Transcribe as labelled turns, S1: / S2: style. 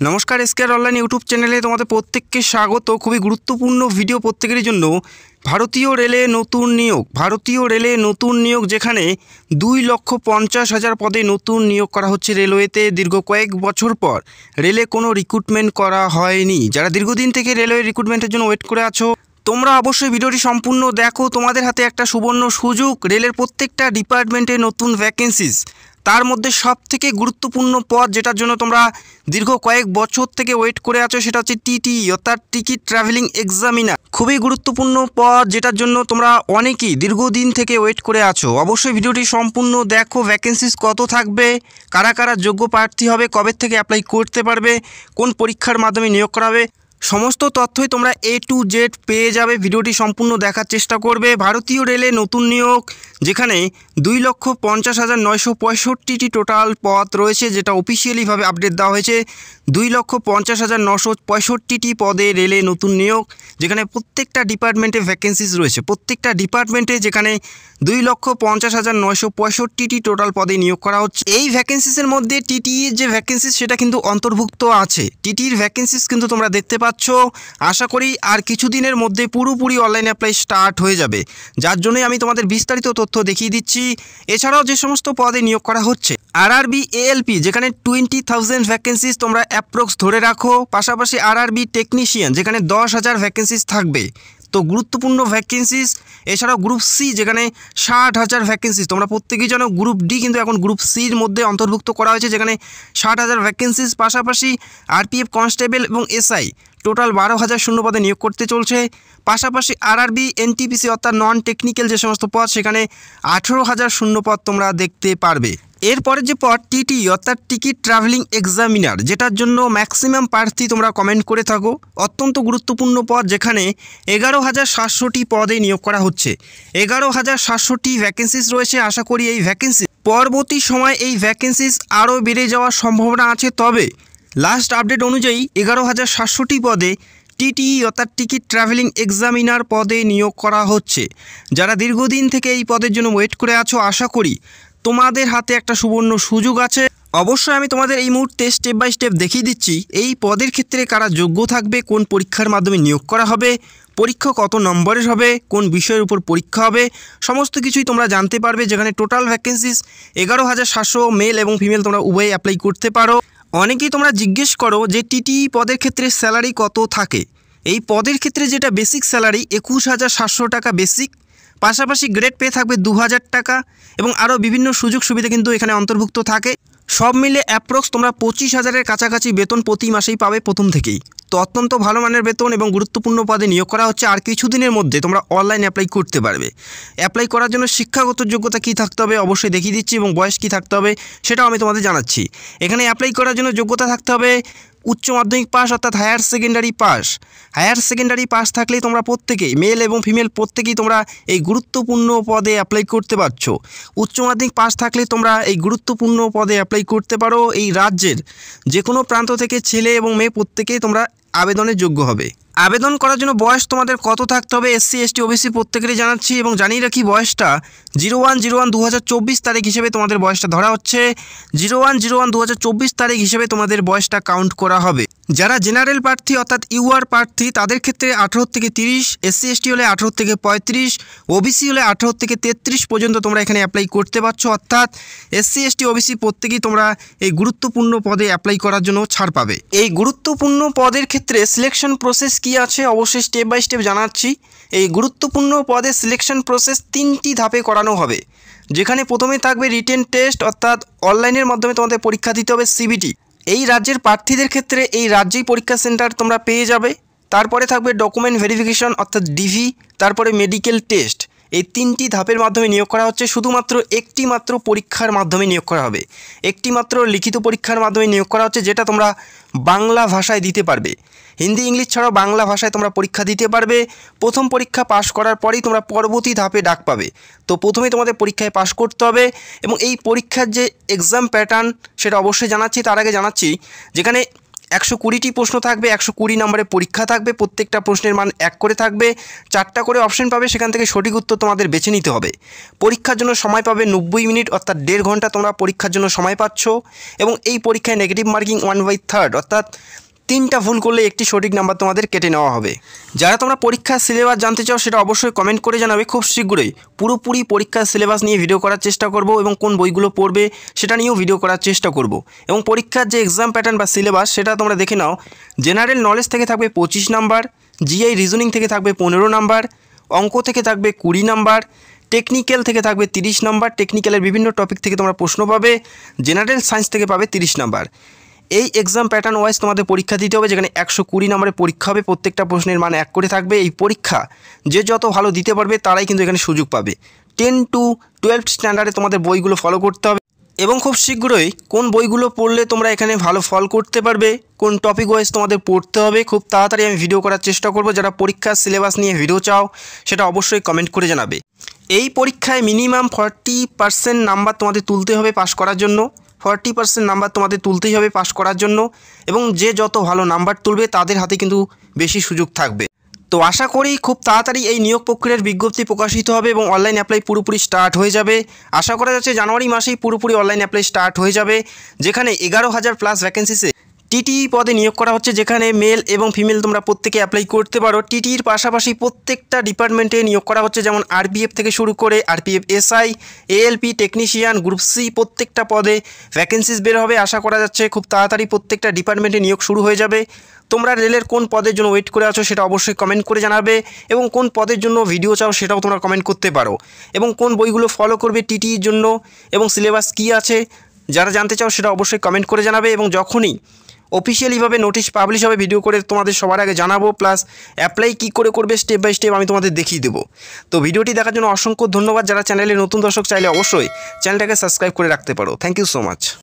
S1: নমস্কার, এসকেআর online YouTube চ্যানেলে তোমাদের প্রত্যেককে স্বাগত। খুবই গুরুত্বপূর্ণ ভিডিও প্রত্যেকের জন্য। ভারতীয় রেলে নতুন নিয়োগ যেখানে 2,50,000 পদে নতুন নিয়োগ করা হচ্ছে রেলওয়েতে। দীর্ঘ কয়েক বছর পর রেলে কোনো রিক্রুটমেন্ট করা হয়নি। যারা দীর্ঘদিন থেকে রেলওয়ে রিক্রুটমেন্টের জন্য ওয়েট করে আছো, তোমরা অবশ্যই ভিডিওটি সম্পূর্ণ দেখো। তোমাদের হাতে একটা সুবর্ণ সুযোগ। রেলের প্রত্যেকটা ডিপার্টমেন্টে নতুন ভ্যাকেন্সিস, তার মধ্যে সবথেকে গুরুত্বপূর্ণ পদ যেটার জন্য তোমরা দীর্ঘ কয়েক বছর থেকে ওয়েট করে আছো, সেটা হচ্ছে টিটিই অর্থাৎ টিকিট ট্রাভেলিং এক্সামিনার। খুবই গুরুত্বপূর্ণ পদ যেটার জন্য তোমরা অনেকেই দীর্ঘদিন থেকে ওয়েট করে আছো। অবশ্যই ভিডিওটি সম্পূর্ণ দেখো। ভ্যাকেন্সিস কত থাকবে, কারা কারা যোগ্য প্রার্থী হবে, কবে থেকে অ্যাপ্লাই করতে পারবে, কোন পরীক্ষার মাধ্যমে নিয়োগ করা হবে, সমস্ত তথ্যই তোমরা A to Z পেয়ে যাবে। ভিডিওটি সম্পূর্ণ দেখার চেষ্টা করবে। ভারতীয় রেলে নতুন নিয়োগ যেখানে 2,50,965টি টোটাল পদ রয়েছে, যেটা অফিসিয়ালিভাবে আপডেট দেওয়া হয়েছে। 2,50,965টি পদে রেলে নতুন নিয়োগ, যেখানে প্রত্যেকটা ডিপার্টমেন্টে ভ্যাকেন্সিস রয়েছে। প্রত্যেকটা ডিপার্টমেন্টে যেখানে 2,50,965টি টোটাল পদে নিয়োগ করা হচ্ছে। এই ভ্যাকেন্সিসের মধ্যে টিটিইর যে ভ্যাকেন্সিস সেটা কিন্তু অন্তর্ভুক্ত আছে। টিটিইর ভ্যাকেন্সিস কিন্তু তোমরা দেখতে পাচ্ছ। আশা করি আর কিছুদিনের মধ্যে পুরোপুরি অনলাইন অ্যাপ্লাই স্টার্ট হয়ে যাবে, যার জন্যই আমি তোমাদের বিস্তারিত তথ্য দেখিয়ে দিচ্ছি। এছাড়াও যে সমস্ত পদে নিয়োগ করা হচ্ছে, আরআরবি এএলপি যেখানে 20,000 ভ্যাকেন্সিস তোমরা অ্যাপ্রক্স ধরে রাখো। পাশাপাশি আরআরবি টেকনিশিয়ান যেখানে 10,000 ভ্যাকেন্সিস থাকবে, তো গুরুত্বপূর্ণ ভ্যাকেন্সিস। এছাড়াও গ্রুপ সি যেখানে 60,000 ভ্যাকেন্সিস। তোমরা প্রত্যেকেই জানো গ্রুপ ডি কিন্তু এখন গ্রুপ সির মধ্যে অন্তর্ভুক্ত করা হয়েছে, যেখানে 60,000 ভ্যাকেন্সিস। পাশাপাশি আরপিএফ কনস্টেবল এবং এসআই টোটাল 12,000 শূন্য পদে নিয়োগ করতে চলছে। পাশাপাশি আরআরবি এনটিপিসি অর্থাৎ নন টেকনিক্যাল যে সমস্ত পদ, সেখানে 18,000 শূন্য পদ তোমরা দেখতে পারবে। এরপরে যে পদ টিটিই অর্থাৎ টিকিট ট্রাভেলিং এক্সামিনার, যেটার জন্য ম্যাক্সিমাম প্রার্থী তোমরা কমেন্ট করে থাকো। অত্যন্ত গুরুত্বপূর্ণ পদ, যেখানে 11,700টি পদে নিয়োগ করা হচ্ছে। 11,700টি ভ্যাকেন্সিস রয়েছে। আশা করি এই ভ্যাকেন্সি পরবর্তী সময় এই ভ্যাকেন্সিস আরও বেড়ে যাওয়ার সম্ভাবনা আছে। তবে লাস্ট আপডেট অনুযায়ী 11,700টি পদে টিটিই অর্থাৎ টিকিট ট্রাভেলিং এক্সামিনার পদে নিয়োগ করা হচ্ছে। যারা দীর্ঘদিন থেকে এই পদের জন্য ওয়েট করে আছো, আশা করি তোমাদের হাতে একটা সুবর্ণ সুযোগ আছে। অবশ্যই আমি তোমাদের এই মুহূর্তে স্টেপ বাই স্টেপ দেখিয়ে দিচ্ছি এই পদের ক্ষেত্রে কারা যোগ্য থাকবে, কোন পরীক্ষার মাধ্যমে নিয়োগ করা হবে, পরীক্ষা কত নম্বরের হবে, কোন বিষয়ের উপর পরীক্ষা হবে, সমস্ত কিছুই তোমরা জানতে পারবে। যেখানে টোটাল ভ্যাকেন্সিস 11,700, মেল এবং ফিমেল তোমরা উভয়ে অ্যাপ্লাই করতে পারো। অনেকেই তোমরা জিজ্ঞেস করো যে টিটিই পদের ক্ষেত্রে স্যালারি কত থাকে। এই পদের ক্ষেত্রে যেটা বেসিক স্যালারি 21,700 টাকা বেসিক। পাশাপাশি গ্রেড পে থাকবে 2,000 টাকা এবং আরও বিভিন্ন সুযোগ সুবিধা কিন্তু এখানে অন্তর্ভুক্ত থাকে। সব মিলে অ্যাপ্রক্স তোমরা 25,000-এর কাছাকাছি বেতন প্রতি মাসেই পাবে প্রথম থেকেই। তো অত্যন্ত ভালো মানের বেতন এবং গুরুত্বপূর্ণ পদে নিয়োগ করা হচ্ছে। আর কিছুদিনের মধ্যে তোমরা অনলাইন অ্যাপ্লাই করতে পারবে। অ্যাপ্লাই করার জন্য শিক্ষাগত যোগ্যতা কী থাকতে হবে অবশ্যই দেখিয়ে দিচ্ছি, এবং বয়স কী থাকতে হবে সেটাও আমি তোমাদের জানাচ্ছি। এখানে অ্যাপ্লাই করার জন্য যোগ্যতা থাকতে হবে উচ্চ মাধ্যমিক পাস অর্থাৎ higher secondary pass. Higher secondary pass থাকলেই তোমরা প্রত্যেকেই, মেল এবং ফিমেল প্রত্যেকেই তোমরা এই গুরুত্বপূর্ণ পদে অ্যাপ্লাই করতে পারছো। উচ্চ মাধ্যমিক পাস থাকলে তোমরা এই গুরুত্বপূর্ণ পদে অ্যাপ্লাই করতে পারো। এই রাজ্যের যে কোনো প্রান্ত থেকে ছেলে এবং মেয়ে প্রত্যেকেই তোমরা আবেদনের যোগ্য হবে। আবেদন করার জন্য বয়স তোমাদের কত থাকতে হবে এসসি এসটি ওবিসি প্রত্যেকেরই জানাচ্ছি, এবং জানিয়ে রাখি বয়সটা 01/01/2024 তারিখ হিসেবে তোমাদের বয়সটা ধরা হচ্ছে। 01/01/2024 তারিখ হিসেবে তোমাদের বয়সটা কাউন্ট করা হবে। যারা জেনারেল প্রার্থী অর্থাৎ ইউআর প্রার্থী, তাদের ক্ষেত্রে 18 থেকে 30, এসসি এসটি হলে 18 থেকে 35, ওবিসি হলে 18 থেকে 33 পর্যন্ত তোমরা এখানে অ্যাপ্লাই করতে পারছো। অর্থাৎ এসসি এসটি ওবিসি প্রত্যেকেই তোমরা এই গুরুত্বপূর্ণ পদে অ্যাপ্লাই করার জন্য ছাড় পাবে। এই গুরুত্বপূর্ণ পদের ক্ষেত্রে সিলেকশন প্রসেস কী আছে অবশ্যই স্টেপ বাই স্টেপ জানাচ্ছি। এই গুরুত্বপূর্ণ পদে সিলেকশন প্রসেস 3টি ধাপে করানো হবে। যেখানে প্রথমে থাকবে রিটেন টেস্ট অর্থাৎ অনলাইনের মাধ্যমে তোমাদের পরীক্ষা দিতে হবে সিবিটি। এই রাজ্যের প্রার্থীদের ক্ষেত্রে এই রাজ্যেই পরীক্ষা সেন্টার তোমরা পেয়ে যাবে। তারপরে থাকবে ডকুমেন্ট ভেরিফিকেশন অর্থাৎ ডিভি, তারপরে মেডিকেল টেস্ট। এই 3টি ধাপের মাধ্যমে নিয়োগ করা হচ্ছে। শুধুমাত্র একটি মাত্র পরীক্ষার মাধ্যমে নিয়োগ করা হবে। একটি মাত্র লিখিত পরীক্ষার মাধ্যমে নিয়োগ করা হচ্ছে, যেটা তোমরা বাংলা ভাষায় দিতে পারবে। হিন্দি ইংলিশ ছাড়াও বাংলা ভাষায় তোমরা পরীক্ষা দিতে পারবে। প্রথম পরীক্ষা পাশ করার পরেই তোমরা পরবর্তী ধাপে ডাক পাবে। তো প্রথমে তোমাদের পরীক্ষায় পাশ করতে হবে, এবং এই পরীক্ষার যে এক্সাম প্যাটার্ন সেটা অবশ্যই জানাচ্ছি। তার আগে জানাচ্ছি যেখানে 120টি প্রশ্ন থাকবে, 120 নম্বরের পরীক্ষা থাকবে, প্রত্যেকটা প্রশ্নের মান 1 করে থাকবে, 4টা করে অপশন পাবে, সেখান থেকে সঠিক উত্তর তোমাদের বেছে নিতে হবে। পরীক্ষার জন্য সময় পাবে 90 মিনিট, অর্থাৎ 1.5 ঘন্টা তোমরা পরীক্ষার জন্য সময় পাচ্ছ। এবং এই পরীক্ষায় নেগেটিভ মার্কিং 1/3, অর্থাৎ 3টা ভুল করলে একটি সঠিক নাম্বার তোমাদের কেটে নেওয়া হবে। যারা তোমরা পরীক্ষার সিলেবাস জানতে চাও সেটা অবশ্যই কমেন্ট করে জানাবে। খুব শীঘ্রই পুরোপুরি পরীক্ষার সিলেবাস নিয়ে ভিডিও করার চেষ্টা করব এবং কোন বইগুলো পড়বে সেটা নিয়েও ভিডিও করার চেষ্টা করব। এবং পরীক্ষার যে এক্সাম প্যাটার্ন বা সিলেবাস সেটা তোমরা দেখে নাও। জেনারেল নলেজ থেকে থাকবে 25 নাম্বার, জিআই রিজনিং থেকে থাকবে 15 নাম্বার, অঙ্ক থেকে থাকবে 20 নাম্বার, টেকনিক্যাল থেকে থাকবে 30 নাম্বার, টেকনিক্যালের বিভিন্ন টপিক থেকে তোমরা প্রশ্ন পাবে, জেনারেল সায়েন্স থেকে পাবে 30 নাম্বার। এই এক্সাম প্যাটার্ন ওয়াইজ তোমাদের পরীক্ষা দিতে হবে, যেখানে 120 নম্বরের পরীক্ষা হবে, প্রত্যেকটা প্রশ্নের মান 1 করে থাকবে। এই পরীক্ষা যে যত ভালো দিতে পারবে তারাই কিন্তু এখানে সুযোগ পাবে। 10 to 12 স্ট্যান্ডার্ডে তোমাদের বইগুলো ফলো করতে হবে এবং খুব শীঘ্রই কোন বইগুলো পড়লে তোমরা এখানে ভালো ফল করতে পারবে, কোন টপিক ওয়াইজ তোমাদের পড়তে হবে, খুব তাড়াতাড়ি আমি ভিডিও করার চেষ্টা করব। যারা পরীক্ষার সিলেবাস নিয়ে ভিডিও চাও সেটা অবশ্যই কমেন্ট করে জানাবে। এই পরীক্ষায় মিনিমাম 40% নাম্বার তোমাদের তুলতে হবে পাস করার জন্য। 40% নাম্বার তোমাদের তুলতেই হবে পাস করার জন্য, এবং যে যত ভালো নাম্বার তুলবে তাদের হাতে কিন্তু বেশি সুযোগ থাকবে। তো আশা করি খুব তাড়াতাড়ি এই নিয়োগ প্রক্রিয়ার বিজ্ঞপ্তি প্রকাশিত হবে এবং অনলাইন অ্যাপ্লাই পুরোপুরি স্টার্ট হয়ে যাবে। আশা করা যাচ্ছে জানুয়ারি মাসেই পুরোপুরি অনলাইন অ্যাপ্লাই স্টার্ট হয়ে যাবে, যেখানে 11,000 প্লাস ভ্যাকেন্সিসে টিটিই পদে নিয়োগ করা হচ্ছে, যেখানে মেল এবং ফিমেল তোমরা প্রত্যেকে অ্যাপ্লাই করতে পারো। টিটির পাশাপাশি প্রত্যেকটা ডিপার্টমেন্টে নিয়োগ করা হচ্ছে, যেমন আরপিএফ থেকে শুরু করে RPF SI, ALP technician, group C, প্রত্যেকটা পদে ভ্যাকেন্সিস বের হবে। আশা করা যাচ্ছে খুব তাড়াতাড়ি প্রত্যেকটা ডিপার্টমেন্টে নিয়োগ শুরু হয়ে যাবে। তোমরা রেলের কোন পদের জন্য ওয়েট করে আছো সেটা অবশ্যই কমেন্ট করে জানাবে, এবং কোন পদের জন্য ভিডিও চাও সেটাও তোমরা কমেন্ট করতে পারো, এবং কোন বইগুলো ফলো করবে টিটির জন্য এবং সিলেবাস কী আছে যারা জানতে চাও সেটা অবশ্যই কমেন্ট করে জানাবে। এবং যখনই অফিসিয়ালিভাবে নোটিশ পাবলিশ হবে ভিডিও করে তোমাদের সবার আগে জানাবো, প্লাস অ্যাপ্লাই কী করে করবে স্টেপ বাই স্টেপ আমি তোমাদের দেখিয়ে দেবো। তো ভিডিওটি দেখার জন্য অসংখ্য ধন্যবাদ। যারা চ্যানেলে নতুন দর্শক চাইলে অবশ্যই চ্যানেলটাকে সাবস্ক্রাইব করে রাখতে পারো। Thank you so much.